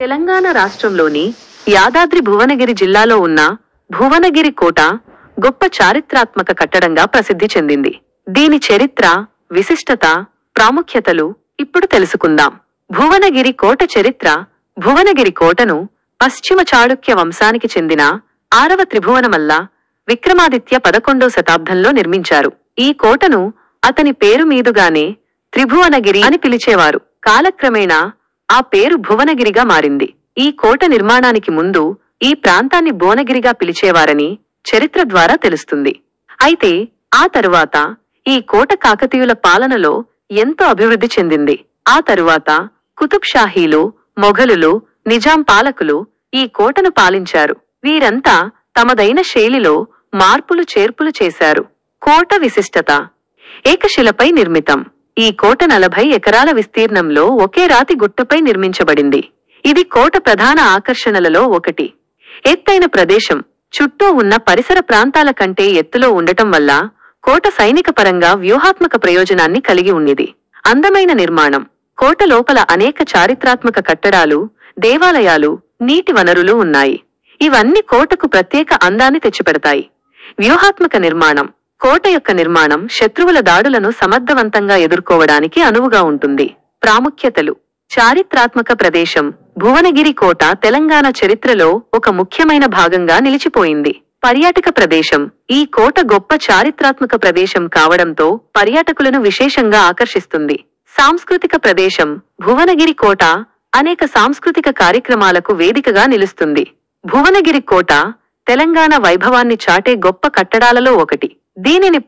తెలంగాణ రాష్ట్రంలోని యాదాద్రి భువనగిరి జిల్లాలో ఉన్న భువనగిరి కోట గొప్ప చారిత్రాత్మక కట్టడంగా ప్రసిద్ధి చెందింది. దీని చరిత్ర, విశిష్టత, ప్రాముఖ్యతలు ఇప్పుడు తెలుసుకుందాం. భువనగిరి కోట చరిత్ర. భువనగిరి కోటను పశ్చిమ చాళుక్య వంశానికి చెందిన 6వ త్రిభువనమల్ల విక్రమాదిత్య 11వ శతాబ్దంలో నిర్మించారు. ఈ కోటను అతని పేరు మీదుగానే త్రిభువనగిరి అని పిలిచేవారు. కాలక్రమేణా ఆ పేరు భువనగిరిగా మారింది. ఈ కోట నిర్మాణానికి ముందు ఈ ప్రాంతాన్ని భువనగిరిగా పిలిచేవారని చరిత్ర ద్వారా తెలుస్తుంది. అయితే ఆ తరువాత ఈ కోట కాకతీయుల పాలనలో ఎంతో అభివృద్ధి చెందింది. ఆ తరువాత కుతుబ్ షాహీలు, మొఘలులు, నిజాం పాలకులు ఈ కోటను పాలించారు. వీరంతా తమదైన శైలిలో మార్పులు చేర్పులు చేశారు. కోట విశిష్టత. ఏకశిలపై నిర్మితం. ఈ కోట 40 ఎకరాల విస్తీర్ణంలో ఒకే రాతి గుట్టపై నిర్మించబడింది. ఇది కోట ప్రధాన ఆకర్షణలలో ఒకటి. ఎత్తైన ప్రదేశం. చుట్టూ ఉన్న పరిసర ప్రాంతాల కంటే ఎత్తులో ఉండటం వల్ల కోట సైనిక పరంగా వ్యూహాత్మక ప్రయోజనాన్ని కలిగి ఉండేది. అందమైన నిర్మాణం. కోట లోపల అనేక చారిత్రాత్మక కట్టడాలు, దేవాలయాలు, నీటి వనరులు ఉన్నాయి. ఇవన్నీ కోటకు ప్రత్యేక అందాన్ని తెచ్చిపెడతాయి. వ్యూహాత్మక నిర్మాణం. కోట యొక్క నిర్మాణం శత్రువుల దాడులను సమర్థవంతంగా ఎదుర్కోవడానికి అనువుగా ఉంటుంది. ప్రాముఖ్యతలు. చారిత్రాత్మక ప్రదేశం. భువనగిరి కోట తెలంగాణ చరిత్రలో ఒక ముఖ్యమైన భాగంగా నిలిచిపోయింది. పర్యాటక ప్రదేశం. ఈ కోట గొప్ప చారిత్రాత్మక ప్రదేశం కావడంతో పర్యాటకులను విశేషంగా ఆకర్షిస్తుంది. సాంస్కృతిక ప్రదేశం. భువనగిరి కోట అనేక సాంస్కృతిక కార్యక్రమాలకు వేదికగా నిలుస్తుంది. భువనగిరి కోట తెలంగాణ వైభవాన్ని చాటే గొప్ప కట్టడాలలో ఒకటి. దీనిని